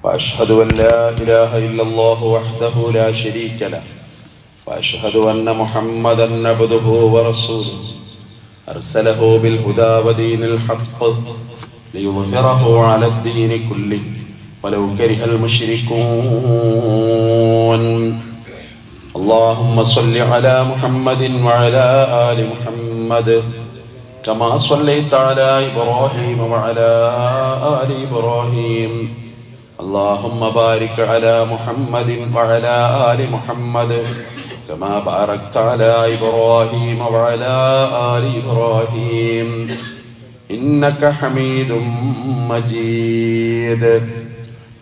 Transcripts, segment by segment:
وأشهد أن لا إله إلا الله وحده لا شريك له وأشهد أن محمدا عبده ورسوله أرسله بالهدى ودين الحق ليظهره على الدين كله ولو كره المشركون. اللهم صل على محمد وعلى آل محمد كما صليت على إبراهيم وعلى آل إبراهيم. اللهم بارك على محمد وعلى آل محمد كما باركت على إبراهيم وعلى آل إبراهيم إنك حميد مجيد.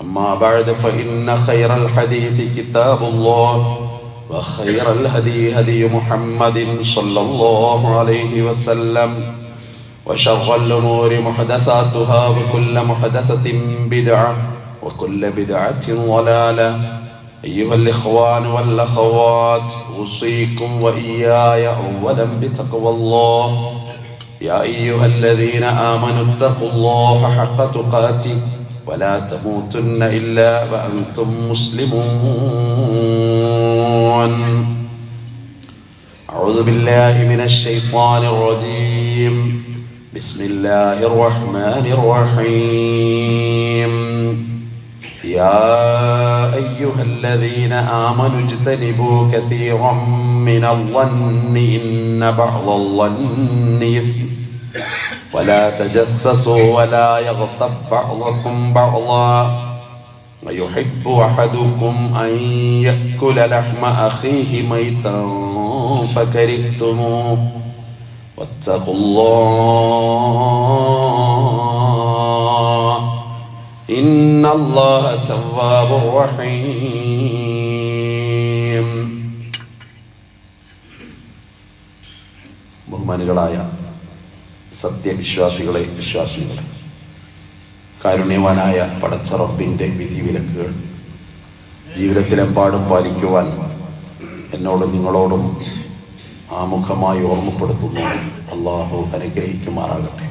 أما بعد فإن خير الحديث كتاب الله وخير الهدي هدي محمد صلى الله عليه وسلم وشر الأمور محدثاتها وكل محدثة بدعة وكل بدعة ضلالة. أيها الإخوان والأخوات أوصيكم وإياي أولا بتقوى الله. يا أيها الذين آمنوا اتقوا الله حق تقاته ولا تموتن إلا وأنتم مسلمون. أعوذ بالله من الشيطان الرجيم. بسم الله الرحمن الرحيم. يا أيها الذين آمنوا اجتنبوا كثيرا من الظن إن بعض الظن إثم ولا تجسسوا ولا يغتب بعضكم بعضا ويحب أحدكم أن يأكل لحم أخيه ميتا فكرهتموه واتقوا الله إن الله تواب رحيم. ബഹുമാനികളായ സത്യവിശ്വാസികളെ, വിശ്വാസികളെ, കാരുണ്യവാനായ പടച്ച റബ്ബിന്റെ വിധിവിലക്കുകൾ ജീവിതത്തിലെമ്പാടും പാലിക്കുവാൻ എന്നോടും നിങ്ങളോടും ആമുഖമായി ഓർമ്മപ്പെടുത്തുന്നു. അള്ളാഹു അനുഗ്രഹിക്കുമാറാകട്ടെ.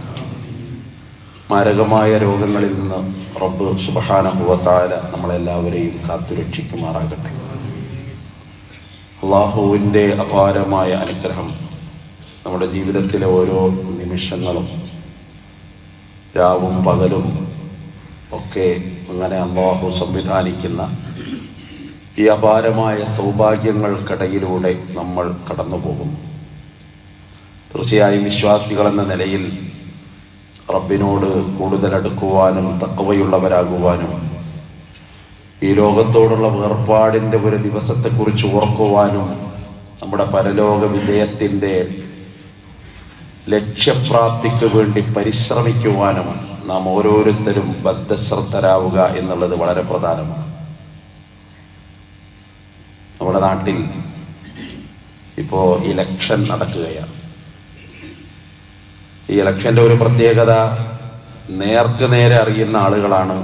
മാരകമായ രോഗങ്ങളിൽ നിന്ന് റബ്ബ് സുബ്ഹാനഹു വ തആല നമ്മളെല്ലാവരെയും കാത്തുരക്ഷിക്കുമാറാകട്ടെ. അള്ളാഹുവിൻ്റെ അപാരമായ അനുഗ്രഹം നമ്മുടെ ജീവിതത്തിലെ ഓരോ നിമിഷങ്ങളും രാവും പകലും ഒക്കെ അങ്ങനെ അള്ളാഹു സംവിധാനിക്കുന്ന ഈ അപാരമായ സൗഭാഗ്യങ്ങൾക്കിടയിലൂടെ നമ്മൾ കടന്നു പോകുന്നു. തീർച്ചയായും വിശ്വാസികൾ എന്ന നിലയിൽ റബ്ബിനോട് കൂടുതൽ അടുക്കുവാനും തഖ്വയുള്ളവരാകുവാനും ഈ ലോകത്തോടുള്ള വേർപാടിൻ്റെ ഒരു ദിവസത്തെക്കുറിച്ച് ഓർക്കുവാനും നമ്മുടെ പരലോക വിജയത്തിൻ്റെ ലക്ഷ്യപ്രാപ്തിക്ക് വേണ്ടി പരിശ്രമിക്കുവാനും നാം ഓരോരുത്തരും ബദ്ധശ്രദ്ധരാവുക എന്നുള്ളത് വളരെ പ്രധാനമാണ്. നമ്മുടെ നാട്ടിൽ ഇപ്പോൾ ഇലക്ഷൻ നടക്കുകയാണ്. ഈ ഇലക്ഷൻ്റെ ഒരു പ്രത്യേകത, നേർക്ക് നേരെ അറിയുന്ന ആളുകളാണ്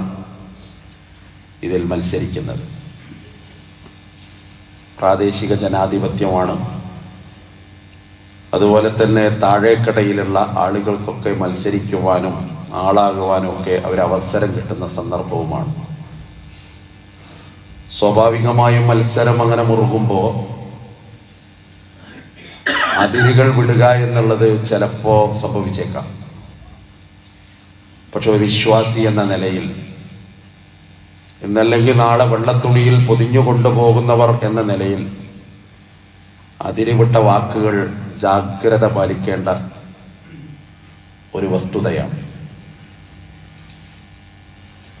ഇതിൽ മത്സരിക്കുന്നത്. പ്രാദേശിക ജനാധിപത്യമാണ്. അതുപോലെ തന്നെ താഴേക്കടയിലുള്ള ആളുകൾക്കൊക്കെ മത്സരിക്കുവാനും ആളാകുവാനും ഒക്കെ അവരവസരം കിട്ടുന്ന സന്ദർഭവുമാണ്. സ്വാഭാവികമായും മത്സരം അങ്ങനെ മുറുകുമ്പോൾ അതിരുകൾ വിടുക എന്നുള്ളത് ചിലപ്പോൾ സംഭവിച്ചേക്കാം. പക്ഷെ ഒരു വിശ്വാസി എന്ന നിലയിൽ ഇന്നല്ലെങ്കിൽ നാളെ വെള്ളത്തുണിയിൽ പൊതിഞ്ഞു കൊണ്ടുപോകുന്നവർ എന്ന നിലയിൽ അതിരുവിട്ട വാക്കുകൾ ജാഗ്രത പാലിക്കേണ്ട ഒരു വസ്തുതയാണ്.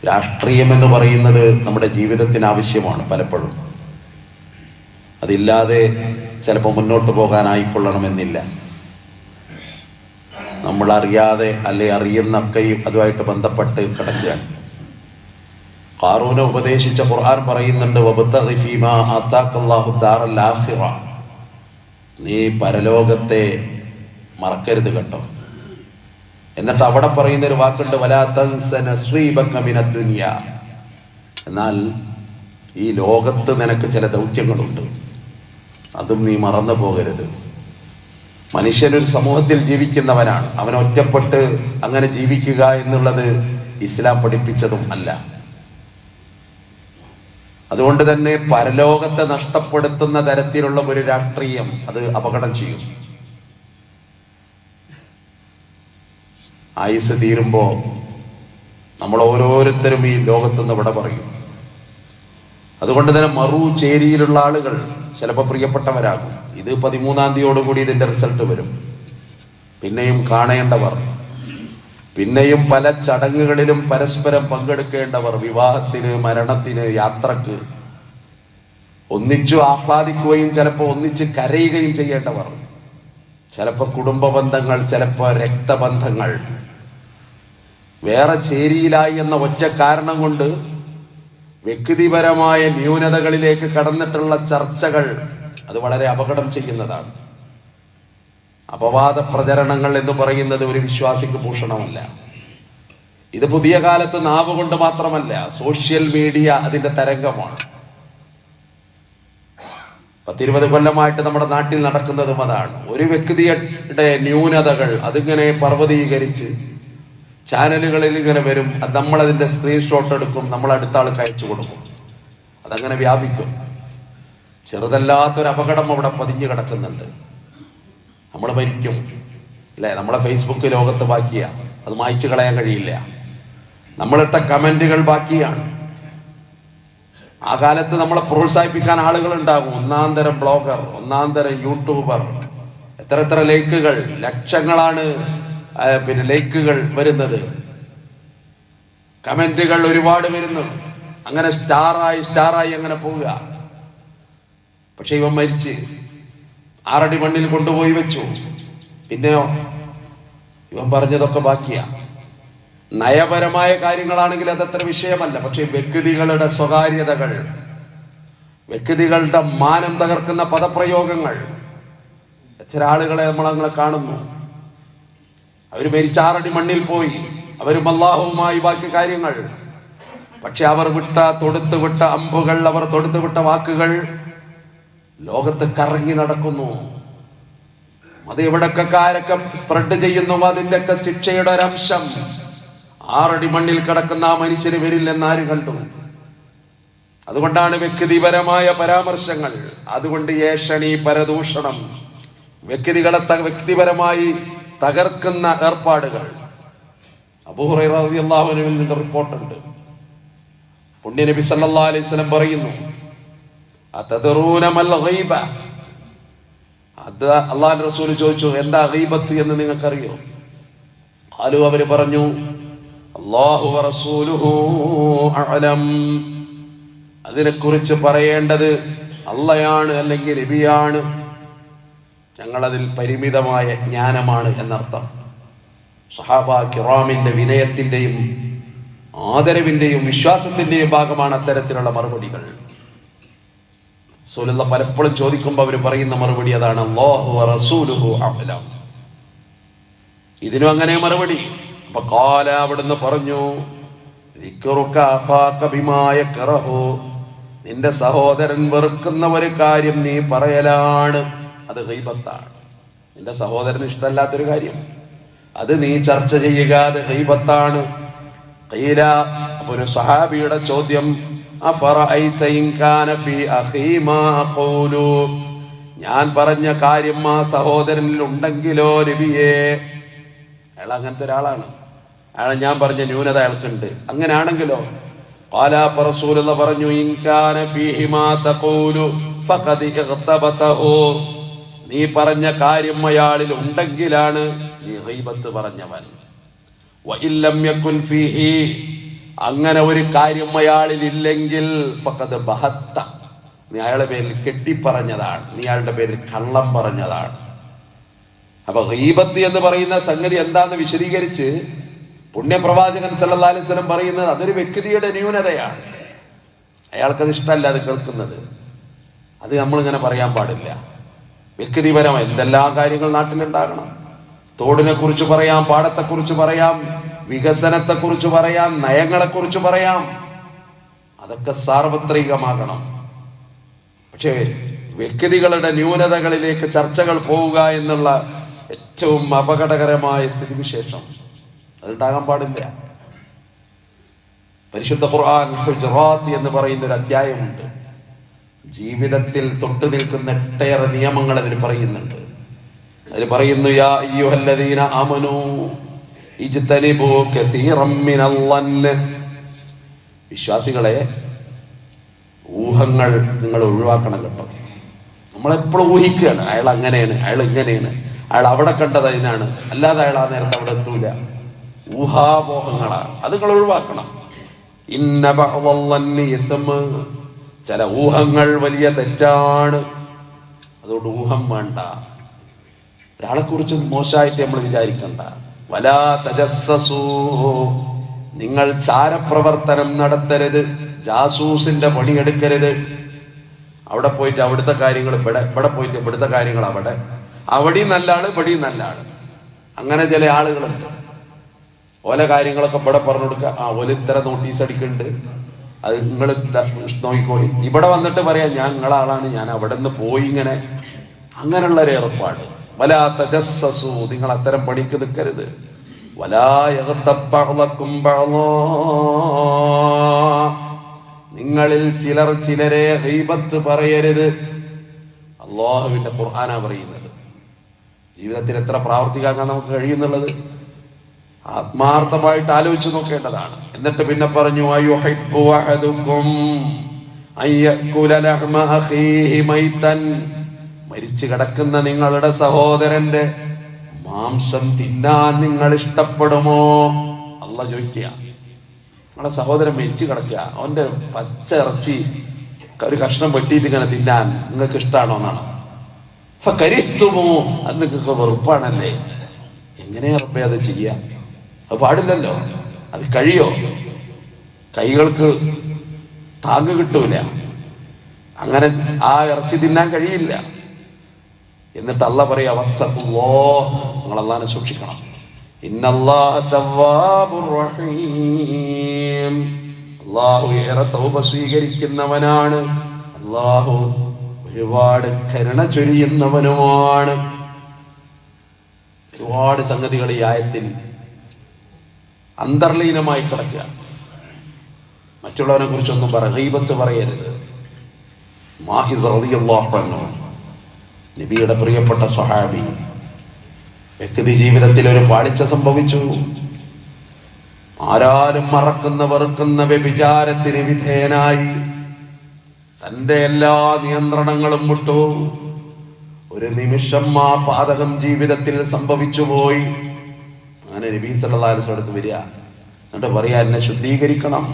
രാഷ്ട്രീയം എന്ന് പറയുന്നത് നമ്മുടെ ജീവിതത്തിന് ആവശ്യമാണ്. പലപ്പോഴും അതില്ലാതെ ചിലപ്പോൾ മുന്നോട്ട് പോകാനായിക്കൊള്ളണമെന്നില്ല. നമ്മൾ അറിയാതെ അല്ലെ അറിയുന്നൊക്കെയും അതുമായിട്ട് ബന്ധപ്പെട്ട് കിടക്കുകയാണ്. ഖാറൂനെ ഉപദേശിച്ച ഖുർആൻ പറയുന്നുണ്ട്, വബ്തഗി ഫീമാ ആതാക്കല്ലാഹു ദാറൽ ആഖിറ, നീ പരലോകത്തെ മറക്കരുത് കേട്ടോ. എന്നിട്ട് അവിടെ പറയുന്നൊരു വാക്കുണ്ട്, വലാ തൻസ നസീബക മിനദ് ദുനിയ, എന്നാൽ ഈ ലോകത്ത് നിനക്ക് ചില ദൗത്യങ്ങളുണ്ട്, അതും നീ മറന്നു പോകരുത്. മനുഷ്യനൊരു സമൂഹത്തിൽ ജീവിക്കുന്നവനാണ്. അവൻ ഒറ്റപ്പെട്ട് അങ്ങനെ ജീവിക്കുക എന്നുള്ളത് ഇസ്ലാം പഠിപ്പിച്ചതും അല്ല. അതുകൊണ്ട് തന്നെ പരലോകത്തെ നഷ്ടപ്പെടുത്തുന്ന തരത്തിലുള്ള ഒരു രാഷ്ട്രീയം അത് അപകടം ചെയ്യും. ആയുസ് തീരുമ്പോ നമ്മൾ ഓരോരുത്തരും ഈ ലോകത്തുനിന്ന് ഇവിടെ പറയും. അതുകൊണ്ട് തന്നെ മറുചേരിയിലുള്ള ആളുകൾ ചിലപ്പോൾ പ്രിയപ്പെട്ടവരാകും. ഇത് 13-ാം തീയതിയോടുകൂടി ഇതിന്റെ റിസൾട്ട് വരും. പിന്നെയും കാണേണ്ടവർ, പിന്നെയും പല ചടങ്ങുകളിലും പരസ്പരം പങ്കെടുക്കേണ്ടവർ, വിവാഹത്തിന്, മരണത്തിന്, യാത്രക്ക്, ഒന്നിച്ചു ആഹ്ലാദിക്കുകയും ചിലപ്പോൾ ഒന്നിച്ച് കരയുകയും ചെയ്യേണ്ടവർ, ചിലപ്പോൾ കുടുംബ ബന്ധങ്ങൾ, ചിലപ്പോൾ രക്തബന്ധങ്ങൾ, വേറെ ചേരിയിലായി എന്ന ഒറ്റ കാരണം കൊണ്ട് വ്യക്തിപരമായ ന്യൂനതകളിലേക്ക് കടന്നിട്ടുള്ള ചർച്ചകൾ അത് വളരെ അപകടം ചെയ്യുന്നതാണ്. അപവാദ പ്രചരണങ്ങൾ എന്ന് പറയുന്നത് ഒരു വിശ്വാസിക്ക് ഭൂഷണമല്ല. ഇത് പുതിയ കാലത്ത് നാവ് കൊണ്ട് മാത്രമല്ല, സോഷ്യൽ മീഡിയ അതിന്റെ തരംഗമാണ്. 10-20 കൊല്ലമായിട്ട് നമ്മുടെ നാട്ടിൽ നടക്കുന്നതും അതാണ്. ഒരു വ്യക്തിയുടെ ന്യൂനതകൾ അതിങ്ങനെ പർവ്വതീകരിച്ച് ചാനലുകളിൽ ഇങ്ങനെ വരും. നമ്മളതിന്റെ സ്ക്രീൻഷോട്ട് എടുക്കും, നമ്മൾ അടുത്ത ആൾക്ക് അയച്ചു കൊടുക്കും. അതങ്ങനെ വ്യാപിക്കും. ചെറുതല്ലാത്തൊരു അപകടം അവിടെ പതിഞ്ഞു കിടക്കുന്നുണ്ട്. നമ്മൾ മരിക്കും അല്ലെ? നമ്മളെ ഫേസ്ബുക്ക് ലോകത്ത് ബാക്കിയാ, അത് മായ്ച്ചു കളയാൻ കഴിയില്ല. നമ്മളിട്ട കമന്റുകൾ ബാക്കിയാണ്. ആ കാലത്ത് നമ്മളെ പ്രോത്സാഹിപ്പിക്കാൻ ആളുകൾ ഉണ്ടാകും. ഒന്നാന്തരം ബ്ലോഗർ, ഒന്നാന്തരം യൂട്യൂബർ, എത്ര ലൈക്കുകൾ, ലക്ഷങ്ങളാണ് ലൈക്കുകൾ വരുന്നത്, കമന്റുകൾ ഒരുപാട് വരുന്നു. അങ്ങനെ സ്റ്റാറായി അങ്ങനെ പോവുക. പക്ഷെ ഇവൻ മരിച്ച് 6 അടി മണ്ണിൽ കൊണ്ടുപോയി വെച്ചു. പിന്നെയോ ഇവൻ പറഞ്ഞതൊക്കെ ബാക്കിയാ. നയപരമായ കാര്യങ്ങളാണെങ്കിൽ അതത്ര വിഷയമല്ല. പക്ഷെ വ്യക്തികളുടെ സ്വകാര്യതകൾ, വ്യക്തികളുടെ മാനം തകർക്കുന്ന പദപ്രയോഗങ്ങൾ, ചില ആളുകളെ നമ്മളങ്ങനെ കാണുന്നു. അവർ മരിച്ച 6 അടി മണ്ണിൽ പോയി, അവരും അല്ലാഹുവുമായി ബാക്കി കാര്യങ്ങൾ. പക്ഷെ അവർ തൊടുത്തുവിട്ട അമ്പുകൾ, അവർ തൊടുത്തുവിട്ട വാക്കുകൾ ലോകത്ത് കറങ്ങി നടക്കുന്നു. അത് എവിടൊക്കെ സ്പ്രെഡ് ചെയ്യുന്നു അതിന്റെയൊക്കെ ശിക്ഷയുടെ ഒരംശം 6 അടി മണ്ണിൽ കിടക്കുന്ന ആ മനുഷ്യന് വരില്ലെന്ന് ആര് കണ്ടു? അതുകൊണ്ടാണ് വ്യക്തിപരമായ പരാമർശങ്ങൾ, അതുകൊണ്ട് ഏഷണി, പരദൂഷണം, വ്യക്തികളെ വ്യക്തിപരമായി തകർക്കുന്ന ഏർപ്പാടുകൾ. അബൂ ഹുറൈറ റളിയല്ലാഹു അൻഹുവിൽ നിന്ന് റിപ്പോർട്ടുണ്ട്. പുണ്യനബി സല്ലല്ലാഹു അലൈഹി വസല്ലം പറയുന്നു, അതദറൂന മൽ ഗൈബ. അത് അല്ലാഹുവിന്റെ റസൂൽ ചോദിച്ചു, എന്താ ഗൈബത്ത് എന്ന് നിങ്ങൾക്കറിയോ? ഖാലു, അവര് പറഞ്ഞു, അല്ലാഹു വറസൂലുഹു അഅലം. അതിനെക്കുറിച്ച് പറയേണ്ടത് അള്ളയാണ് അല്ലെങ്കിൽ നബിയാണ്, ഞങ്ങളതിൽ പരിമിതമായ ജ്ഞാനമാണ് എന്നർത്ഥം. സഹാബ കിറാമിന്റെ വിനയത്തിന്റെയും ആദരവിന്റെയും വിശ്വാസത്തിന്റെയും ഭാഗമാണ് അത്തരത്തിലുള്ള മറുപടികൾ. റസൂലുള്ള പലപ്പോഴും ചോദിക്കുമ്പോൾ അവർ പറയുന്ന മറുപടി അതാണ്, അല്ലാഹു വറസൂലുഹു അഅലം. ഇതിനും അങ്ങനെ മറുപടി. അപ്പൊ ഖാല, അവിടുന്ന് പറഞ്ഞു, ദിക്റുക അഖാക ബിമാ യക്റഹു. നിന്റെ സഹോദരൻ വെറുക്കുന്ന ഒരു കാര്യം നീ പറയലാണ്, അത് ഗൈബത്താണ്. നിന്റെ സഹോദരന് ഇഷ്ടമല്ലാത്തൊരു കാര്യം അത് നീ ചർച്ച ചെയ്യുക, അത് ഗൈബത്താണ്. ഖീല, അപ്പൊ ഒരു സഹാബിയുടെ ചോദ്യം, അഫറഅയ്ത ഇൻ കാന ഫീ അഖീ മാ അഖൂലു. ഞാൻ പറഞ്ഞ കാര്യം ആ സഹോദരനിൽ ഉണ്ടെങ്കിലോ നബിയേ? അയാൾ അങ്ങനത്തെ ഒരാളാണ്, അയാളെ ഞാൻ പറഞ്ഞ ന്യൂനത അയാൾക്കുണ്ട്. അങ്ങനെയാണെങ്കിലോ? ഖാല, റസൂലുള്ളാഹി പറഞ്ഞു, ഇൻ കാന ഫീഹി മാ തഖൂലു ഫഖദ് ഇഗ്തബതഹു. നീ പറഞ്ഞ കാര്യം അയാളിൽ ഉണ്ടെങ്കിലാണ് നീ ഗൈബത്ത് പറഞ്ഞവൻ. വഇല്ലം യകുൻ ഫീഹി, അങ്ങനെ ഒരു കാര്യം അയാളിൽ ഇല്ലെങ്കിൽ ഫഖദ് ബഹത്ത, നീ അയാളുടെ പേരിൽ കെട്ടിപ്പറഞ്ഞതാണ്, നീ അയാളുടെ പേരിൽ കള്ളം പറഞ്ഞതാണ്. അപ്പൊ ഗീബത്ത് എന്ന് പറയുന്ന സംഗതി എന്താന്ന് വിശദീകരിച്ച് പുണ്യപ്രവാചകൻ സല്ലല്ലാഹു അലൈഹി വസല്ലം പറയുന്നത് അതൊരു വ്യക്തിയുടെ ന്യൂനതയാണ്. അയാൾക്കത് ഇഷ്ടമല്ല അത് കേൾക്കുന്നത്. അത് നമ്മളിങ്ങനെ പറയാൻ പാടില്ല. വ്യക്തിപരമായി എന്തെല്ലാം കാര്യങ്ങൾ നാട്ടിലുണ്ടാകണം. തോടിനെ കുറിച്ച് പറയാം, പാടത്തെക്കുറിച്ച് പറയാം, വികസനത്തെക്കുറിച്ച് പറയാം, നയങ്ങളെക്കുറിച്ച് പറയാം. അതൊക്കെ സാർവത്രികമാകണം. പക്ഷേ വ്യക്തികളുടെ ന്യൂനതകളിലേക്ക് ചർച്ചകൾ പോവുക എന്നുള്ള ഏറ്റവും അപകടകരമായ സ്ഥിതിവിശേഷം അതുണ്ടാകാൻ പാടില്ല. പരിശുദ്ധ ഖുർആൻ ഹുജറാത്ത് എന്ന് പറയുന്ന ഒരു അധ്യായമുണ്ട്. ജീവിതത്തിൽ തൊട്ടു നിൽക്കുന്ന ഒട്ടേറെ നിയമങ്ങൾ അതിൽ പറയുന്നുണ്ട്. അതിൽ പറയുന്നു, യാ അയ്യുഹല്ലദീന ആമനൂ ഇജ്തനിബൂ കസീറൻ മിനൽ ളന്ന്. വിശ്വാസികളെ, ഊഹങ്ങൾ നിങ്ങൾ ഒഴിവാക്കണം കേട്ടോ. നമ്മളെപ്പോഴും ഊഹിക്കുകയാണ്, അയാൾ അങ്ങനെയാണ്, അയാൾ ഇങ്ങനെയാണ്, അയാൾ അവിടെ കണ്ടത് അതിനാണ്, അല്ലാതെ അയാൾ ആ നേരത്തെ അവിടെ എത്തൂല. ഊഹാപോഹങ്ങളാണ്, അത് നിങ്ങൾ ഒഴിവാക്കണം. ഇന്ന ബഅ്ദൽ ളന്നി ഇസ്മ, ചില ഊഹങ്ങൾ വലിയ തെറ്റാണ്. അതുകൊണ്ട് ഊഹം വേണ്ട. ഒരാളെ കുറിച്ച് മോശമായിട്ട് നമ്മൾ വിചാരിക്കണ്ട. വലാ തജസ്സസൂ, നിങ്ങൾ ചാരപ്രവർത്തനം നടത്തരുത്, ജാസൂസിന്റെ പണിയെടുക്കരുത്. അവിടെ പോയിട്ട് അവിടുത്തെ കാര്യങ്ങൾ ഇവിടെ പോയിട്ട് ഇവിടുത്തെ കാര്യങ്ങൾ അവിടെയും നല്ല ആള് ഇവിടെയും നല്ല ആള്. അങ്ങനെ ചില ആളുകളുണ്ട്. ഓല കാര്യങ്ങളൊക്കെ ഇവിടെ പറഞ്ഞു കൊടുക്കുക. ഓല ഇത്ര നോട്ടീസ് അടിക്കുന്നുണ്ട്, അത് നിങ്ങൾ നോക്കിക്കോളി. ഇവിടെ വന്നിട്ട് പറയാം ഞാൻ നിങ്ങളെ ആളാണ്, ഞാൻ അവിടെ നിന്ന് പോയി ഇങ്ങനെ. അങ്ങനെയുള്ള ഒരു ഏർപ്പാട്. വലാ തജസ്സസൂ, നിങ്ങൾ അത്തരം പണിക്ക് നിൽക്കരുത്. വലാ യഗ്തബ് ബഅ്ദുകും ബഅ്ദാ, നിങ്ങളിൽ ചിലർ ചിലരെ ഗീബത്ത് പറയരുത്. അല്ലാഹുവിന്റെ ഖുർആനാ പറയുന്നത്. ജീവിതത്തിൽ എത്ര പ്രാവർത്തികമാക്കാൻ നമുക്ക് കഴിയുന്നുള്ളത് ആത്മാർത്ഥമായിട്ട് ആലോചിച്ച് നോക്കേണ്ടതാണ്. എന്നിട്ട് പിന്നെ പറഞ്ഞു, അയുഹിബ്ബു അഹദുകും അയകുല ലഹ്മ അഖീഹി മൈതൻ, മരിച്ചു കിടക്കുന്ന നിങ്ങളുടെ സഹോദരന്റെ മാംസം തിന്നാൻ നിങ്ങൾ ഇഷ്ടപ്പെടുമോ? അല്ലാഹ് ചോദിക്കുക. നമ്മളെ സഹോദരൻ മരിച്ചു കിടക്കുക, അവന്റെ പച്ച ഇറച്ചി ഒരു കഷ്ണം വെട്ടിയിട്ട് ഇങ്ങനെ തിന്നാൻ നിങ്ങൾക്ക് ഇഷ്ടമാണോ എന്നാണ്. ഫകരിഹ്തുമൂ, അത് നിങ്ങൾക്ക് വെറുപ്പാണല്ലേ. എങ്ങനെയാ റബ്ബേ അത് ചെയ്യാ? അത് പാടില്ലല്ലോ. അത് കഴിയോ? കൈകൾക്ക് താങ്ങ് കിട്ടൂല. അങ്ങനെ ആ ഇറച്ചി തിന്നാൻ കഴിയില്ല. എന്നിട്ട് അല്ലാഹ് പറയാ, വത്തഖുല്ലാഹ്, നിങ്ങൾ അല്ലാഹനെ സൂക്ഷിക്കണം. ഇന്നല്ലാഹ തവ്വാബുർ റഹീം, അല്ലാഹു ഏറെ തൗബ സ്വീകരിക്കുന്നവനാണ്, അല്ലാഹു ഒരുപാട് കരുണ ചൊരിയുന്നവനുമാണ്. ഒരുപാട് സംഗതികൾ ഈ ആയത്തിൽ അന്തർലീനമായി കിടക്കുക. മറ്റുള്ളവരെ കുറിച്ചൊന്നും ഗീബത്ത് പറയരുത്. മാഇസ് റളിയല്ലാഹു അൻഹു, നബിയുടെ പ്രിയപ്പെട്ട സ്വഹാബി, വ്യക്തി ജീവിതത്തിൽ ഒരു പാളിച്ച സംഭവിച്ചു. ആരാലും മറക്കുന്ന വെറുക്കുന്ന വ്യഭിചാരത്തിന് വിധേയനായി തന്റെ എല്ലാ നിയന്ത്രണങ്ങളും വിട്ടു. ഒരു നിമിഷം ആ പാതകം ജീവിതത്തിൽ സംഭവിച്ചു പോയി. അങ്ങനെ നബി സല്ലല്ലാഹു അലൈഹി വസല്ലം അടുത്ത് വരിക, എന്നിട്ട് പറയാ, എന്നെ ശുദ്ധീകരിക്കണം,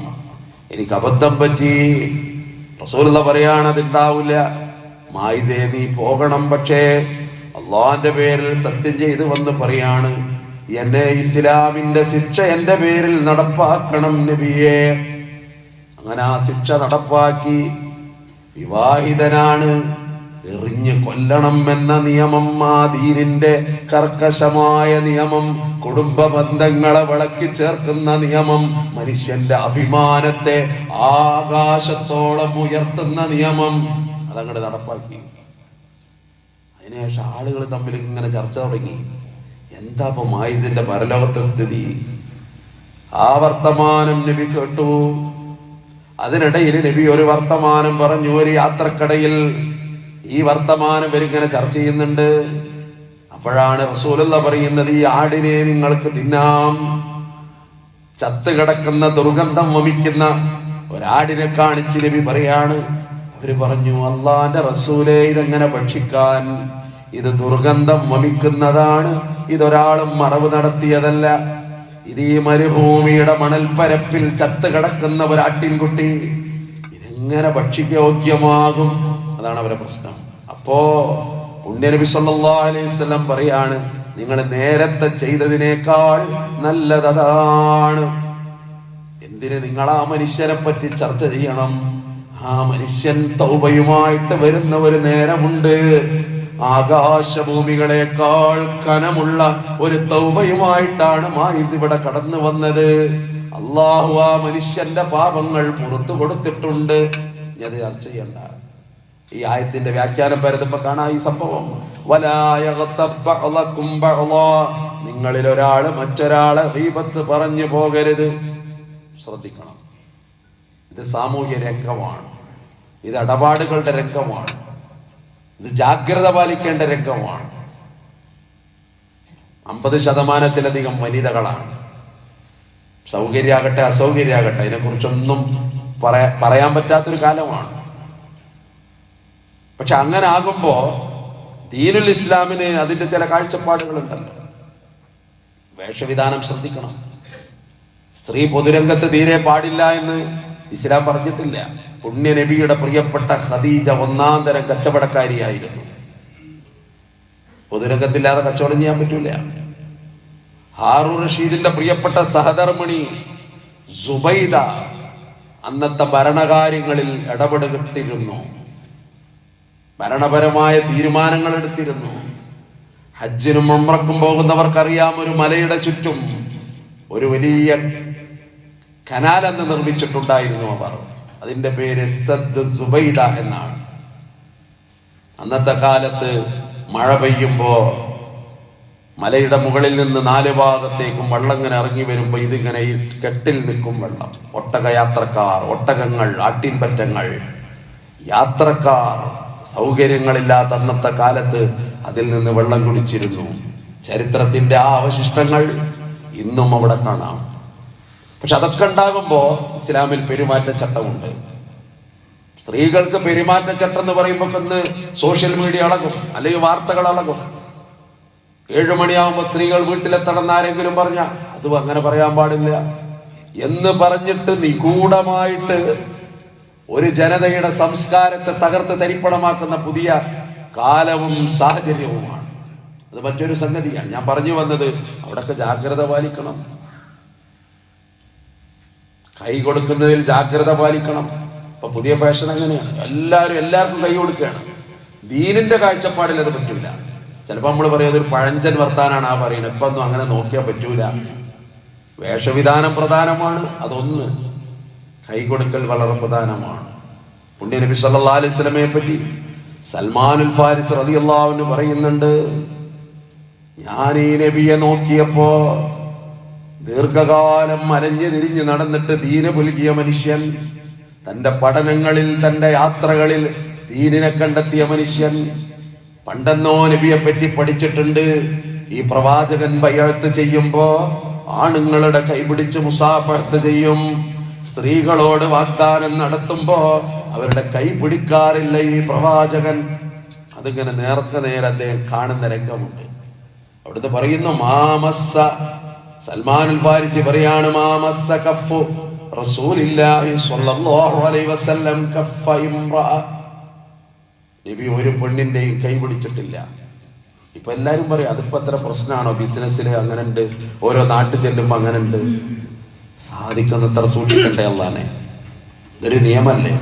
എനിക്ക് അബദ്ധം പറ്റി. റസൂലുള്ളാഹി പറയാണ്, അതുണ്ടാവില്ല, മായിദേ നീ പോകണം. പക്ഷേ അള്ളാന്റെ പേരിൽ സത്യം ചെയ്ത് വന്ന് പറയാണ്, എന്നെ ഇസ്ലാമിന്റെ ശിക്ഷ എന്റെ പേരിൽ നടപ്പാക്കണം നബിയെ. അങ്ങനെ ആ ശിക്ഷ നടപ്പാക്കി. വിവാഹിതനാണ്, എറിഞ്ഞ് കൊല്ലണം എന്ന നിയമം, ആ ദീനിന്റെ കർക്കശമായ നിയമം, കുടുംബ ബന്ധങ്ങളെ വിളക്കി ചേർക്കുന്ന നിയമം, മനുഷ്യന്റെ അഭിമാനത്തെ ആകാശത്തോളം ഉയർത്തുന്ന നിയമം, അതങ്ങോട്ട് നടപ്പാക്കി. അതിനുശേഷം ആളുകൾ തമ്മിൽ ഇങ്ങനെ ചർച്ച തുടങ്ങി, എന്താ ഇപ്പൊ മായിസിന്റെ പരലോകത്തെ സ്ഥിതി? ആ വർത്തമാനം നബി കേട്ടു. അതിനിടയിൽ നബി ഒരു വർത്തമാനം പറഞ്ഞു. ഒരു യാത്രക്കടയിൽ ഈ വർത്തമാനം ഇവരിങ്ങനെ ചർച്ച ചെയ്യുന്നുണ്ട്. അപ്പോഴാണ് റസൂലുള്ളാഹി പറയുന്നത്, ഈ ആടിനെ നിങ്ങൾക്ക് തിന്നാം. ചത്ത് കിടക്കുന്ന ദുർഗന്ധം വമിക്കുന്ന ഒരാടിനെ കാണിച്ച് നബി പറയാണ്. അവര് പറഞ്ഞു, അള്ളാന്റെ റസൂലേ, ഇതെങ്ങനെ ഭക്ഷിക്കാൻ? ഇത് ദുർഗന്ധം വമിക്കുന്നതാണ്, ഇതൊരാളും മറവ് നടത്തിയതല്ല. ഇത് ഈ മരുഭൂമിയുടെ മണൽപ്പരപ്പിൽ ചത്ത് കിടക്കുന്ന ഒരു ആട്ടിൻകുട്ടി, ഇതെങ്ങനെ ഭക്ഷിക്കയോഗ്യമാകും? അതാണ് അവരുടെ പ്രശ്നം. അപ്പോ പുണ്യനബി സല്ലല്ലാഹു അലൈഹി വസല്ലം പറയാണ്, നിങ്ങൾ നേരത്തെ ചെയ്തതിനേക്കാൾ നല്ലതാണ്. എന്തിന് നിങ്ങൾ ആ മനുഷ്യനെ പറ്റി ചർച്ച ചെയ്യണം? ആ മനുഷ്യൻ തൗബയുമായിട്ട് വരുന്ന ഒരു നേരമുണ്ട്. ആകാശഭൂമികളെക്കാൾ കനമുള്ള ഒരു തൗബയുമായിട്ടാണ് മായിസ് ഇവിടെ കടന്നു വന്നത്. അള്ളാഹു ആ മനുഷ്യന്റെ പാപങ്ങൾ പുറത്തു കൊടുത്തിട്ടുണ്ട്. അത് ചർച്ച ചെയ്യണ്ട. ഈ ആയത്തിന്റെ വ്യാഖ്യാനം വരുമ്പോ കാണാം ഈ സംഭവം. നിങ്ങളിൽ ഒരാള് മറ്റൊരാളെ ഗീബത്ത് പറഞ്ഞു പോകരുത്. ശ്രദ്ധിക്കണം, ഇത് സാമൂഹ്യ രംഗമാണ്. ഇത് ഇടപാടുകളുടെ രംഗമാണ്. ഇത് ജാഗ്രത പാലിക്കേണ്ട രംഗമാണ്. 50% വനിതകളാണ്. സൗകര്യാകട്ടെ അസൗകര്യാകട്ടെ അതിനെക്കുറിച്ചൊന്നും പറയാൻ പറ്റാത്തൊരു കാലമാണ്. പക്ഷെ അങ്ങനെ ആകുമ്പോ ദീനുൽ ഇസ്ലാമിന് അതിന്റെ ചില കാഴ്ചപ്പാടുകളുണ്ടല്ലോ. വേഷവിധാനം ശ്രദ്ധിക്കണം. സ്ത്രീ പൊതുരംഗത്ത് തീരെ പാടില്ല എന്ന് ഇസ്ലാം പറഞ്ഞിട്ടില്ല. പുണ്യ നബിയുടെ പ്രിയപ്പെട്ട ഖദീജ 1-ാം തരം കച്ചവടക്കാരിയായിരുന്നു. പൊതുരംഗത്തില്ലാതെ കച്ചവടം ചെയ്യാൻ പറ്റൂല. ഹാറൂൻ റഷീദിന്റെ പ്രിയപ്പെട്ട സഹധർമ്മിണി സുബൈദ അന്നത്തെ ഭരണകാര്യങ്ങളിൽ ഇടപെട്ടിരുന്നു. ഭരണപരമായ തീരുമാനങ്ങൾ എടുത്തിരുന്നു. ഹജ്ജിനും ഉംറക്കും പോകുന്നവർക്കറിയാം, ഒരു മലയുടെ ചുറ്റും ഒരു വലിയ കനാൽ എന്ന് നിർമ്മിച്ചിട്ടുണ്ടായിരുന്നു അവർ. അതിന്റെ പേര് സദ് സുബൈദ എന്നാണ്. അന്നത്തെ കാലത്ത് മഴ പെയ്യുമ്പോ മലയുടെ മുകളിൽ നിന്ന് 4 ഭാഗത്തേക്കും വെള്ളം ഇങ്ങനെ ഇറങ്ങി വരുമ്പോ ഇതിങ്ങനെ ഈ കെട്ടിൽ നിൽക്കും വെള്ളം. ഒട്ടകയാത്രക്കാർ, ഒട്ടകങ്ങൾ, ആട്ടിൻപറ്റങ്ങൾ, യാത്രക്കാർ സൗകര്യങ്ങളില്ലാത്ത അന്നത്തെ കാലത്ത് അതിൽ നിന്ന് വെള്ളം കുടിച്ചിരുന്നു. ചരിത്രത്തിന്റെ ആ അവശിഷ്ടങ്ങൾ ഇന്നും അവിടെ കാണാം. പക്ഷെ അതൊക്കെ ഉണ്ടാകുമ്പോ ഇസ്ലാമിൽ പെരുമാറ്റച്ചട്ടമുണ്ട്. സ്ത്രീകൾക്ക് പെരുമാറ്റച്ചട്ടം എന്ന് പറയുമ്പോ ഇന്ന് സോഷ്യൽ മീഡിയ അളകും, അല്ലെങ്കിൽ വാർത്തകൾ അളകും. 7 മണിയാവുമ്പോ സ്ത്രീകൾ വീട്ടിലെത്തണം ആരെങ്കിലും പറഞ്ഞ അത് അങ്ങനെ പറയാൻ പാടില്ല എന്ന് പറഞ്ഞിട്ട് നിഗൂഢമായിട്ട് ഒരു ജനതയുടെ സംസ്കാരത്തെ തകർത്ത് തരിപ്പണമാക്കുന്ന പുതിയ കാലവും സാഹചര്യവുമാണ്. അത് മറ്റൊരു സംഗതിയാണ്. ഞാൻ പറഞ്ഞു വന്നത് അവിടൊക്കെ ജാഗ്രത പാലിക്കണം. കൈ കൊടുക്കുന്നതിൽ ജാഗ്രത പാലിക്കണം. ഇപ്പൊ പുതിയ ഫാഷൻ എങ്ങനെയാണ്? എല്ലാവർക്കും കൈ കൊടുക്കുകയാണ്. ദീനിന്റെ കാഴ്ചപ്പാടിൽ അത് പറ്റൂല. ചിലപ്പോ നമ്മൾ പറയും അതൊരു പഴഞ്ചൻ വർത്താനാണ് ആ പറയുന്നത്. ഇപ്പൊ ഒന്നും അങ്ങനെ നോക്കിയാൽ പറ്റൂല. വേഷവിധാനം പ്രധാനമാണ്. അതൊന്ന്. കൈ കൊടുക്കൽ വളരെ പ്രധാനമാണ്. പുണ്യ നബി സല്ലല്ലാഹു അലൈഹി വസല്ലമയെ പറ്റി സൽമാനുൽ ഫാരിസ് റളിയല്ലാഹു അൻഹു പറയുന്നുണ്ട്, ഞാൻ ഈ നബിയെ നോക്കിയപ്പോ ദീർഘകാലം അലഞ്ഞു തിരിഞ്ഞു നടന്നിട്ട് ദീന് പുൽകിയ മനുഷ്യൻ, തന്റെ പഠനങ്ങളിൽ തന്റെ യാത്രകളിൽ ദീനിനെ കണ്ടെത്തിയ മനുഷ്യൻ. പണ്ടെന്നോ നബിയെ പറ്റി പഠിച്ചിട്ടുണ്ട്. ഈ പ്രവാചകൻ ബൈഅത്ത് ചെയ്യുമ്പോ ആണുങ്ങളുടെ കൈപിടിച്ച് മുസാഫഹത്ത് ചെയ്യും. സ്ത്രീകളോട് വാഗ്ദാനം നടത്തുമ്പോ അവരുടെ കൈ പിടിക്കാറില്ല ഈ പ്രവാചകൻ. അതിങ്ങനെ നേരെ അദ്ദേഹം കാണുന്ന രംഗമുണ്ട്. അവിടുത്തെ പറയുന്നു, മാമസ്സ, സൽമാനുൽ ഫാരിസി പറയാണ്, മാമസ്സ കഫു റസൂലില്ലാഹി സ്വല്ലല്ലാഹു അലൈഹി വസല്ലം കഫ ഇംറഅ. നബി ഒരു പെണ്ണിന്റെയും കൈ പിടിച്ചിട്ടില്ല. ഇപ്പൊ എല്ലാരും പറയും അതിപ്പോ അത്ര പ്രശ്നമാണോ? ബിസിനസ്സില് അങ്ങനെ ഉണ്ട്, ഓരോ നാട്ടിൽ ചെല്ലുമ്പോ അങ്ങനെ ഉണ്ട്. സാധിക്കുന്നത്ര സൂക്ഷിക്കട്ടെ അല്ലാനെ. ഇതൊരു നിയമല്ലേ?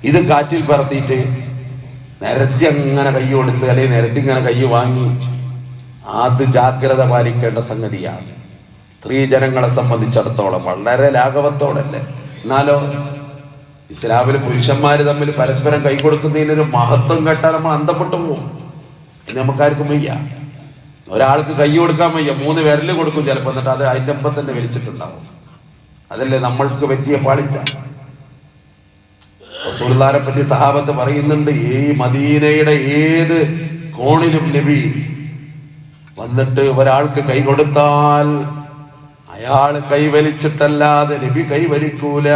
ഇത് കാറ്റിൽ പറത്തിയിട്ട് നിരത്തി അങ്ങനെ കൈ കൊടുത്ത് അല്ലെങ്കിൽ നിരത്തി ഇങ്ങനെ കൈ വാങ്ങി, അത് ജാഗ്രത പാലിക്കേണ്ട സംഗതിയാണ്. സ്ത്രീ ജനങ്ങളെ സംബന്ധിച്ചിടത്തോളം വളരെ ലാഘവത്തോടല്ലേ. എന്നാലോ ഇസ്ലാമില് പുരുഷന്മാര് തമ്മിൽ പരസ്പരം കൈ കൊടുക്കുന്നതിനൊരു മഹത്വം കേട്ടാൽ നമ്മൾ അന്തപ്പെട്ടു പോകും. ഇനി നമുക്കാർക്കും വയ്യ. ഒരാൾക്ക് കൈ കൊടുക്കാൻ വയ്യ, 3 വിരല് കൊടുക്കും ചിലപ്പോൾ. എന്നിട്ട് അത് അതിന്റെ ഒപ്പം തന്നെ വലിച്ചിട്ടുണ്ടാവും. അതല്ലേ നമ്മൾക്ക് പറ്റിയ പാളിച്ച. റസൂലുള്ളാഹിനെ പറ്റി സഹാബത്ത് പറയുന്നുണ്ട്, ഈ മദീനയുടെ ഏത് കോണിലും നബി വന്നിട്ട് ഒരാൾക്ക് കൈ കൊടുത്താൽ അയാൾ കൈവലിച്ചിട്ടല്ലാതെ നബി കൈവലിക്കൂല.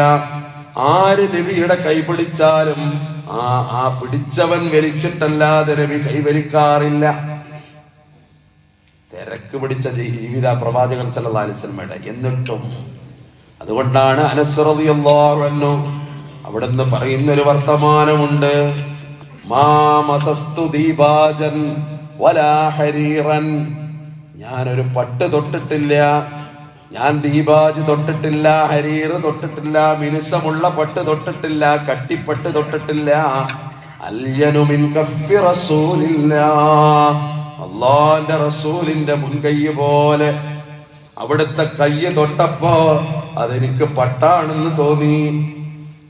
ആര് നബിയുടെ കൈ പിടിച്ചാലും ആ പിടിച്ചവൻ വലിച്ചിട്ടല്ലാതെ നബി കൈവലിക്കാറില്ല. തിരക്ക് പിടിച്ച ജീവിത പ്രവാചകൻ സല്ലല്ലാഹു അലൈഹി വസല്ലമയുടെ. എന്നിട്ടും അതുകൊണ്ടാണ് അനസ് റളിയല്ലാഹു അൻഹു അവിടുന്ന് പറയുന്നൊരു വർത്തമാനമുണ്ട്, മാ മസസ്തു ദീബാജൻ വലാ ഹരീറൻ. ഞാനൊരു പട്ട് തൊട്ടിട്ടില്ല, ഞാൻ ദീബാജ് തൊട്ടിട്ടില്ല, ഹരീർ തൊട്ടിട്ടില്ല, മിനുസമുള്ള പട്ട് തൊട്ടിട്ടില്ല, കട്ടിപ്പട്ട് തൊട്ടിട്ടില്ല. അൽയനു മിൻ കഫി റസൂലില്ലാഹ്, അല്ലാഹുവിന്റെ റസൂലിന്റെ മുൻകൈ പോലെ അവിടുത്തെ കൈ തൊട്ടപ്പോ അതെനിക്ക് പട്ടാണെന്ന് തോന്നി.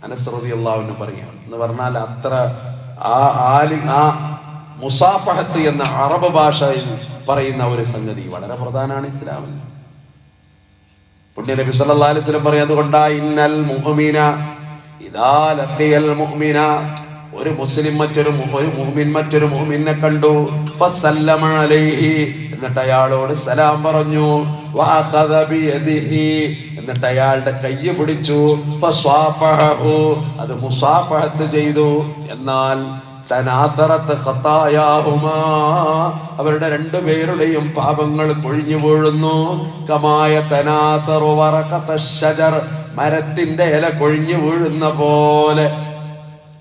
അനസ് റളിയല്ലാഹു അൻഹു പറയാം. എന്ന് പറഞ്ഞാൽ അത്ര ആ മുസാഫഹത്ത് എന്ന അറബ് ഭാഷയിൽ പറയുന്ന ഒരു സംഗതി വളരെ പ്രധാനമാണ് ഇസ്ലാമിൽ. പുണ്യ നബി സല്ലല്ലാഹു അലൈഹി വസല്ലം പറയാം, അതുകൊണ്ടാ ഇന്നൽ മുഅ്മിന ഇദാ ലഖിയൽ മുഅ്മിന, ഒരു മുസ്ലിം മറ്റൊരു മുഅ്മിൻ മറ്റൊരു മുഅ്മിനെ കണ്ടു, ഫസല്ലമ അലൈഹി, എന്നിട്ട് അയാളോട് സലാം പറഞ്ഞു, വഅഖദ ബിയദിഹി, എന്നിട്ട് അയാളുടെ കൈ പിടിച്ചു, ഫസ്വാഫഹു, അത് മുസാഫഹത്ത് ചെയ്തു. എന്നാൽ തനാസറത്ത് ഖതായാഹുമാ, അവരുടെ രണ്ടുപേരുടെയും പാപങ്ങൾ കൊഴിഞ്ഞു വീഴുന്നു. കമായ തനാസറു വറഖത്തശ്ശജർ, മരത്തിന്റെ ഇല കൊഴിഞ്ഞു വീഴുന്ന പോലെ.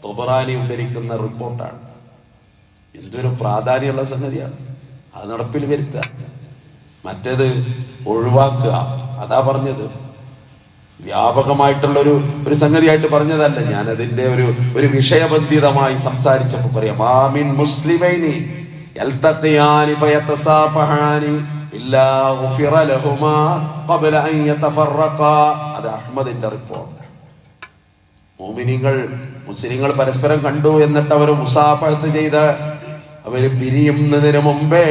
തൊബറാനി ഉദ്ധരിക്കുന്ന റിപ്പോർട്ടാണ്. എന്തൊരു പ്രാധാന്യമുള്ള സംഗതിയാണ്. അത് നടപ്പിൽ വരുത്തുക, മറ്റേത് ഒഴിവാക്കുക. അതാ പറഞ്ഞത്. വ്യാപകമായിട്ടുള്ള ഒരു സംഗതിയായിട്ട് പറഞ്ഞതല്ല. ഞാൻ അതിന്റെ ഒരു വിഷയബന്ധിതമായി സംസാരിച്ചപ്പോൾ പറയാം. ആമിൻ മുസ്ലിമൈനി യൽതഖിയാനി ഫയതസാഫഹാനി ഇല്ലാ ഗുഫിറ ലഹുമാ ഖബ്ല അൻ യതഫറഖാ. അത് അഹ്മദിന്റെ റിപ്പോർട്ട്. മുഅ്മിനീങ്ങൾ മുസ്ലിങ്ങൾ പരസ്പരം കണ്ടു, എന്നിട്ട് അവർ മുസാഫഹത്ത് ചെയ്ത് അവര് പിരിയുന്നതിന് മുമ്പേ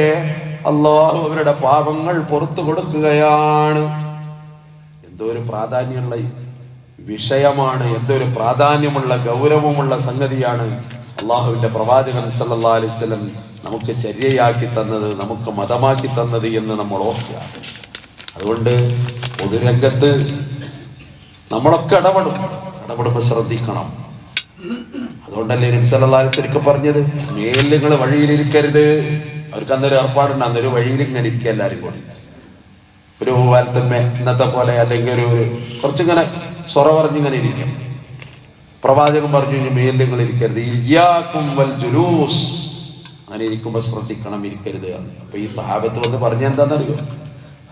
അല്ലാഹു അവരുടെ പാപങ്ങൾ പുറത്തു കൊടുക്കുകയാണ്. എന്തോ ഒരു പ്രാധാന്യമുള്ള വിഷയമാണ്, എന്തോ ഒരു പ്രാധാന്യമുള്ള ഗൗരവമുള്ള സംഗതിയാണ് അള്ളാഹുവിന്റെ പ്രവാചകൻ സല്ലല്ലാഹു അലൈഹി വസല്ലം നമുക്ക് ചര്യയാക്കി തന്നത്, നമുക്ക് മതമാക്കി തന്നത് എന്ന് നമ്മൾ ഓർക്കുക. അതുകൊണ്ട് പൊതുരംഗത്ത് നമ്മളൊക്കെ ഇടപെടുമ്പോൾ ശ്രദ്ധിക്കണം. അതുകൊണ്ടല്ലേ നബി സല്ലല്ലാഹു അലൈഹി വസല്ലം പറഞ്ഞത്, മേൽ നിങ്ങൾ വഴിയിലിരിക്കരുത്. അവർക്ക് അന്നൊരു ഏർപ്പാടുണ്ട്, അന്നൊരു വഴിയിൽ ഇങ്ങനെ ഇരിക്കുക എല്ലാവരും കൂടി. ഒരു വാലത്തമ്മ ഇന്നത്തെ പോലെ, അല്ലെങ്കിൽ ഒരു കുറച്ചിങ്ങനെ സൊറ പറഞ്ഞിങ്ങനെ ഇരിക്കും. പ്രവാചകൻ പറഞ്ഞു, മേൽ നിങ്ങൾ ഇരിക്കരുത്. ഇയ്യാകും വൽ ജുലൂസ്, അങ്ങനെ ഇരിക്കുമ്പോൾ ശ്രദ്ധിക്കണം, ഇരിക്കരുത്. അപ്പൊ ഈ സഹാബത്ത് വന്ന് പറഞ്ഞ എന്താണെന്നറിയോ?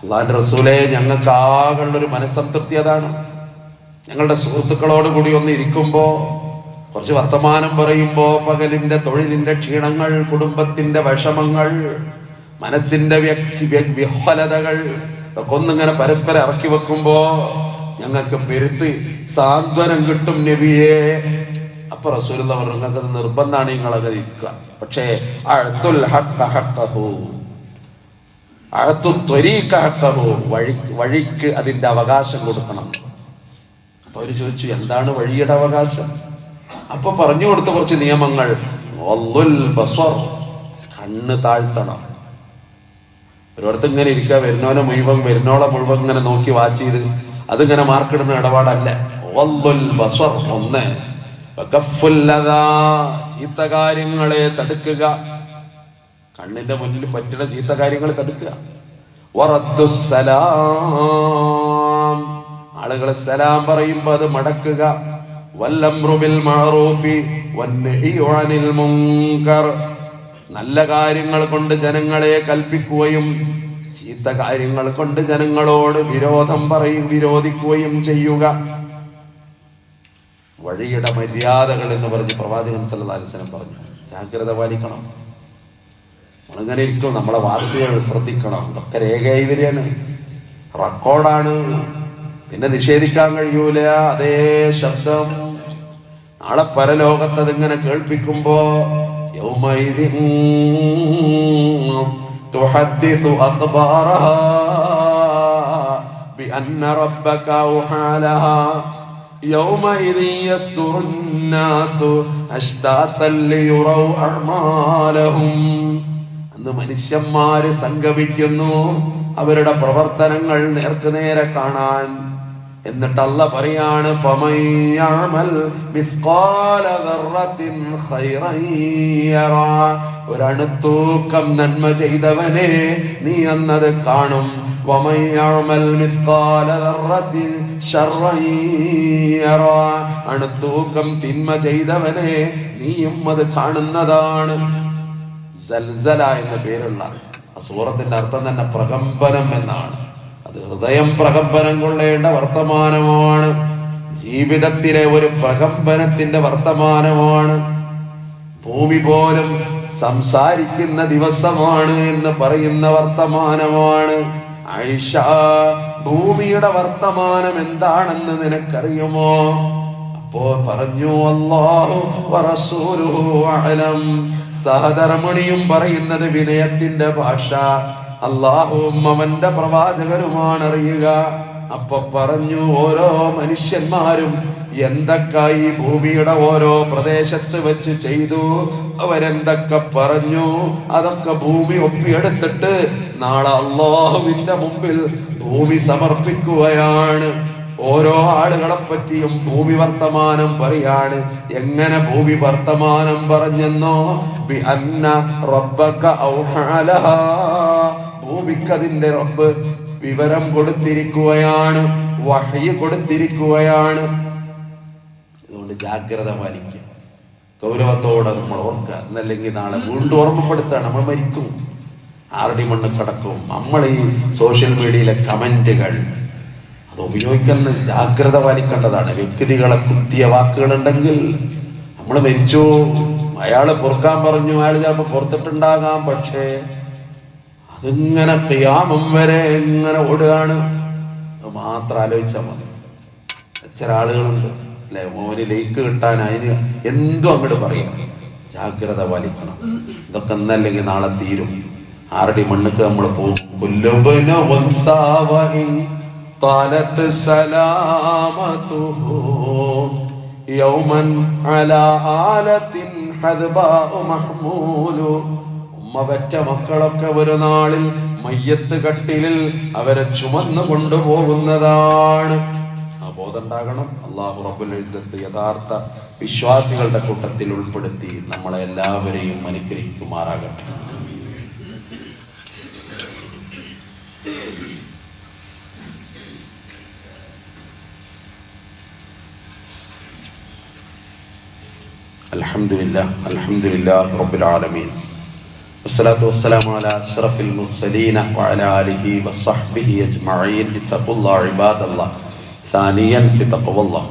അള്ളാഹുവിന്റെ റസൂലേ, ഞങ്ങൾക്ക് ആകെയുള്ളൊരു മനസ്സംതൃപ്തി അതാണ്. ഞങ്ങളുടെ സുഹൃത്തുക്കളോട് കൂടി ഒന്ന് ഇരിക്കുമ്പോ, കുറച്ച് വർത്തമാനം പറയുമ്പോ, പകലിന്റെ തൊഴിലിന്റെ ക്ഷീണങ്ങൾ, കുടുംബത്തിന്റെ വിഷമങ്ങൾ, മനസ്സിന്റെ വിഹ്വലതകൾ ഒക്കെ ഒന്നിങ്ങനെ പരസ്പരം ഇറക്കി വെക്കുമ്പോ ഞങ്ങൾക്ക് പെരുത്ത് സാന്ത്വനം കിട്ടും നബിയെ. അപ്പൊ റസൂലുള്ളാഹി പറഞ്ഞു, നിങ്ങൾക്ക് നിർബന്ധമാണ് നിങ്ങളൊക്കെ ഇരിക്കുക. പക്ഷേ അഅ്തുൽ ഹഖ്ഖ ഹഖ്ഖഹു, അഅ്തു ത്വരീഖ ഹഖ്ഖഹു, വഴിക്ക് അതിന്റെ അവകാശം കൊടുക്കണം. അപ്പൊ അവര് ചോദിച്ചു, എന്താണ് വഴിയുടെ അവകാശം? അപ്പൊ പറഞ്ഞു കൊടുത്ത കുറച്ച് നിയമങ്ങൾ. വല്ലുൽ ബസ്വർ, കണ്ണ് താഴ്ത്തണം. ഒരിടത്ത് ഇങ്ങനെ ഇരിക്കുക, വരുന്നോളെ മുഴുവൻ ഇങ്ങനെ നോക്കി വാച്ച് ചെയ്ത് അതിങ്ങനെ മാർക്കിടുന്ന ഇടപാടല്ല. വല്ലുൽ ബസ്വർ, ഒന്ന്. ചീത്ത കാര്യങ്ങളെ തടുക്കുക, കണ്ണിന്റെ മുന്നിൽ പറ്റുന്ന ചീത്ത കാര്യങ്ങൾ തടുക്കുക. വറദ്ദുസ്സലാം, ആളുകളെ സലാം പറയുമ്പോ അത് മടക്കുക. വല്ലംറു ബിൽ മഅറൂഫി വന്നഹ്യു അനിൽ മുൻകർ, നല്ല കാര്യങ്ങൾ കൊണ്ട് ജനങ്ങളെ കൽപ്പിക്കുകയും ചീത്ത കാര്യങ്ങൾ കൊണ്ട് ജനങ്ങളോട് വിരോധിക്കുകയും ചെയ്യുക. വഴിയുടെ മര്യാദകൾ എന്ന് പറഞ്ഞ് പ്രവാചകൻ സല്ലല്ലാഹു അലൈഹി വസല്ലം പറഞ്ഞു. ജാഗ്രത പാലിക്കണം. നമ്മളിങ്ങനെ ഇരിക്കും, നമ്മളെ വാക്കുകൾ ശ്രദ്ധിക്കണം. ഇതൊക്കെ രേഖയായി വരികയാണ്, റെക്കോർഡാണ്, പിന്നെ നിഷേധിക്കാൻ കഴിയൂല. അതേ ശബ്ദം നാളെ പരലോകത്ത് അതിങ്ങനെ കേൾപ്പിക്കുമ്പോ യൗമൈദിൻ തുഹദ്ദിസു അഖ്ബാറഹാ ബിഅന്ന റബ്ബക ഔഹാലഹാ യൗമൈദിൻ യസ്ദുറുൻ നാസു അശ്താതൻ ലിയുറൗ അഅ്മാലഹും. അന്ന് മനുഷ്യന്മാര് സംഗമിക്കുന്നു, അവരുടെ പ്രവർത്തനങ്ങൾ നേർക്കുനേരെ കാണാൻ. എന്നിട്ട് അല്ലാഹ് പറയാണ്, ഫമൻ യഅമൽ മിസ്ഖാല ദർറത്തിൻ ഖൈറൻ യറാ, ഒരണുത്തൂക്കം നന്മ ചെയ്തവനെ നീ അന്നത് കാണും. വമൻ യഅമൽ മിസ്ഖാല ദർറത്തിൻ ശർറൻ യറാ, അണുത്തൂക്കം തിന്മ ചെയ്തവനെ നീയും അത് കാണുന്നതാണ്. സൽസല എന്ന പേരുള്ള ആ സൂറത്തിന്റെ അർത്ഥം തന്നെ പ്രകമ്പനം എന്നാണ്. അത് ഹൃദയം പ്രകമ്പനം കൊള്ളേണ്ട വർത്തമാനമാണ്. ജീവിതത്തിലെ ഒരു പ്രകമ്പനത്തിന്റെ വർത്തമാനമാണ്. ഭൂമി പോലും സംസാരിക്കുന്ന ദിവസമാണ് എന്ന് പറയുന്ന വർത്തമാനമാണ്. ആയിഷ, ഭൂമിയുടെ വർത്തമാനം എന്താണെന്ന് നിനക്കറിയുമോ? അപ്പോ പറഞ്ഞു, അല്ലാഹു വറസൂലുഹു അഅലം. സഹധർമ്മിണിയും പറയുന്നത് വിനയത്തിന്റെ ഭാഷ, അല്ലാഹുവും അവന്റെ പ്രവാചകരുമാണ് അറിയുക. അപ്പൊ പറഞ്ഞു, ഓരോ മനുഷ്യന്മാരും എന്തൊക്കെ ഈ ഭൂമിയുടെ ഓരോ പ്രദേശത്ത് വെച്ച് ചെയ്തു, അവരെന്തൊക്കെ പറഞ്ഞു, അതൊക്കെ ഭൂമി ഒപ്പിയെടുത്തിട്ട് നാളെ അല്ലാഹുവിന്റെ മുമ്പിൽ ഭൂമി സമർപ്പിക്കുകയാണ്. ഓരോ ആളുകളെ പറ്റിയും ഭൂമി വർത്തമാനം പറയാണ്. എങ്ങനെ ഭൂമി വർത്തമാനം പറഞ്ഞെന്നോ, ബി അന്ന റബ്ബക ഔഹാ ലഹാ, ഭൂമിക്ക് അതിന്റെ റബ്ബ് വിവരം കൊടുത്തിരിക്കുകയാണ്, വഹ്യ് കൊടുത്തിരിക്കുകയാണ്. അതുകൊണ്ട് ജാഗ്രത പാലിക്കുക, ഗൗരവത്തോടെ നമ്മൾ ഓർക്കുക. എന്നല്ലെങ്കിൽ നാളെ വീണ്ടും ഓർമ്മപ്പെടുത്തുകയാണ്, നമ്മൾ മരിക്കും, ആറടി മണ്ണ് കിടക്കും. നമ്മൾ ഈ സോഷ്യൽ മീഡിയയിലെ കമന്റുകൾ അത് ഉപയോഗിക്കുന്ന ജാഗ്രത പാലിക്കേണ്ടതാണ്. വ്യക്തികളെ കുത്തിയ വാക്കുകളുണ്ടെങ്കിൽ നമ്മൾ മരിച്ചു, അയാള് പൊറുക്കാൻ പറഞ്ഞു, അയാൾ ചിലപ്പോൾ പൊറുത്തിട്ടുണ്ടാകാം, പക്ഷേ അതിങ്ങനെ ഖിയാമം വരെ ഇങ്ങനെ ഓടുകയാണ്. അത് മാത്രം ആലോചിച്ചാൽ മതി. ചില ആളുകളുണ്ട് അല്ലെ, മോന് ലൈക്ക് കിട്ടാൻ അതിന് എന്തും അങ്ങോട്ട് പറയാം. ജാഗ്രത പാലിക്കണം. ഇതൊക്കെ എന്നല്ലെങ്കിൽ നാളെ തീരും. ആറടി മണ്ണുക്ക് നമ്മൾ പോകും. طالت سلامته يوما على آلة حذباء محمول. ഉമ്മ പെറ്റ മക്കളൊക്കെ ഒരു നാളിൽ മയ്യത്ത് കട്ടിലിൽ അവരെ ചുമന്നു കൊണ്ടുപോകുന്നതാണ്. ആ ബോധം ഉണ്ടാകണം. അല്ലാഹു റബ്ബുൽ ഇസ്സത്ത് യഥാർത്ഥ വിശ്വാസികളുടെ കൂട്ടത്തിൽ ഉൾപ്പെടുത്തി നമ്മളെ എല്ലാവരെയും അനുഗ്രഹിക്കുമാറാകട്ടെ. അൽഹംദുലില്ലാഹി റബ്ബിൽ ആലമീൻ വസ്സലാത്തു വസ്സലാമു അലാ അഷ്റഫിൽ മുർസലീന വഅലാ ആലിഹി വസ്വഹ്ബിഹി അജ്മഈൻ. ഇത്തഖുല്ലാഹ് ഇബാദല്ലാഹ് സാനിയൻ ബിതഖ്വല്ലാഹ്.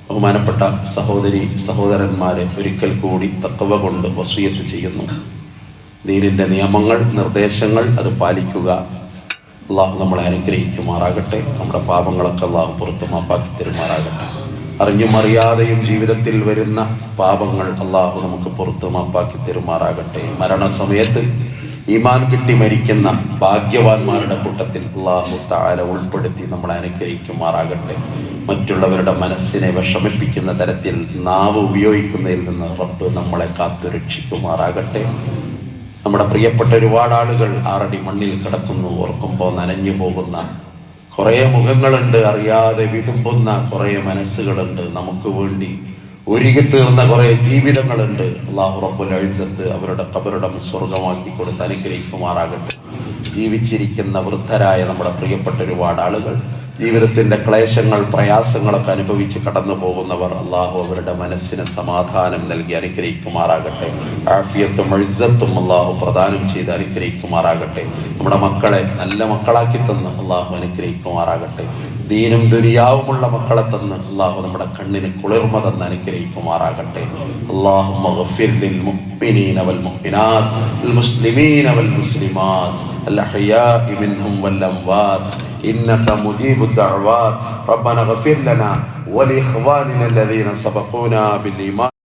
ബഹുമാനപ്പെട്ട സഹോദരി സഹോദരന്മാരെ, ഒരിക്കൽ കൂടി തഖ്വ കൊണ്ട് വസിയത്ത് ചെയ്യുന്നു. ദീനിന്റെ നിയമങ്ങൾ, നിർദ്ദേശങ്ങൾ അത് പാലിക്കുക. അല്ലാഹു നമ്മളെ അനുഗ്രഹിക്കുമാറാകട്ടെ. നമ്മുടെ പാപങ്ങളൊക്കെ അല്ലാഹു പുറത്ത് മാപ്പാക്കി തരുമാറാകട്ടെ. അറിഞ്ഞും അറിയാതെയും ജീവിതത്തിൽ വരുന്ന പാപങ്ങൾ അല്ലാഹു നമുക്ക് പുറത്ത് മാപ്പാക്കി തരുമാറാകട്ടെ. മരണസമയത്ത് ഈമാൻ കിട്ടി മരിക്കുന്ന ഭാഗ്യവാന്മാരുടെ കൂട്ടത്തിൽ അല്ലാഹു തആല ഉൾപ്പെടുത്തി നമ്മളെ അനുഗ്രഹിക്കുമാറാകട്ടെ. മറ്റുള്ളവരുടെ മനസ്സിനെ വിഷമിപ്പിക്കുന്ന തരത്തിൽ നാവ് ഉപയോഗിക്കുന്നതിൽ നിന്ന് റബ്ബ് നമ്മളെ കാത്തു രക്ഷിക്കുമാറാകട്ടെ. നമ്മുടെ പ്രിയപ്പെട്ട ഒരുപാട് ആളുകൾ ആറടി മണ്ണിൽ കിടക്കുന്നു. ഓർക്കുമ്പോൾ നനഞ്ഞു പോകുന്ന കുറേ മുഖങ്ങളുണ്ട്, അറിയാതെ വിതുമ്പുന്ന കുറേ മനസ്സുകളുണ്ട്, നമുക്ക് വേണ്ടി ഒരുകിത്തീർന്ന കുറേ ജീവിതങ്ങളുണ്ട്. അല്ലാഹു റബ്ബുൽ ഇസ്സത്ത് അവരുടെ ഖബറിടം സ്വർഗമാക്കി കൊടുത്ത് അനുഗ്രഹിക്കുമാറാകട്ടെ. ജീവിച്ചിരിക്കുന്ന വൃദ്ധരായ നമ്മുടെ പ്രിയപ്പെട്ട ഒരുപാട് ആളുകൾ, ജീവിതത്തിന്റെ ക്ലേശങ്ങൾ പ്രയാസങ്ങളൊക്കെ അനുഭവിച്ച് കടന്നു പോകുന്നവർ, അല്ലാഹു അവരുടെ മനസ്സിന് സമാധാനം നൽകി അനുഗ്രഹിക്കുമാറാകട്ടെ. ആഫിയത്തും ഇസ്സത്തും അല്ലാഹു പ്രദാനം ചെയ്ത് അനുഗ്രഹിക്കുമാറാകട്ടെ. നമ്മുടെ മക്കളെ നല്ല മക്കളാക്കി തന്ന് അല്ലാഹു അനുഗ്രഹിക്കുമാറാകട്ടെ. ദീനും ദുനിയാവുമുള്ള മക്കളെ തന്ന് അല്ലാഹു നമ്മുടെ കണ്ണിന് കുളിർമ തന്ന് അനുഗ്രഹിക്കുമാറാകട്ടെ. അല്ലാഹുമ്മ ഗഫിർ ലിൽ മുഅ്മിനീന വൽ മുഅ്മിനാത്ത് വൽ മുസ്ലിമീന വൽ മുസ്ലിമാത്ത് അൽ അഹ്യാഇ മിൻഹും വൽ അംവാത്ത് إنك مجيب الدعوات ربنا اغفر لنا ولإخواننا الذين سبقونا بالإيمان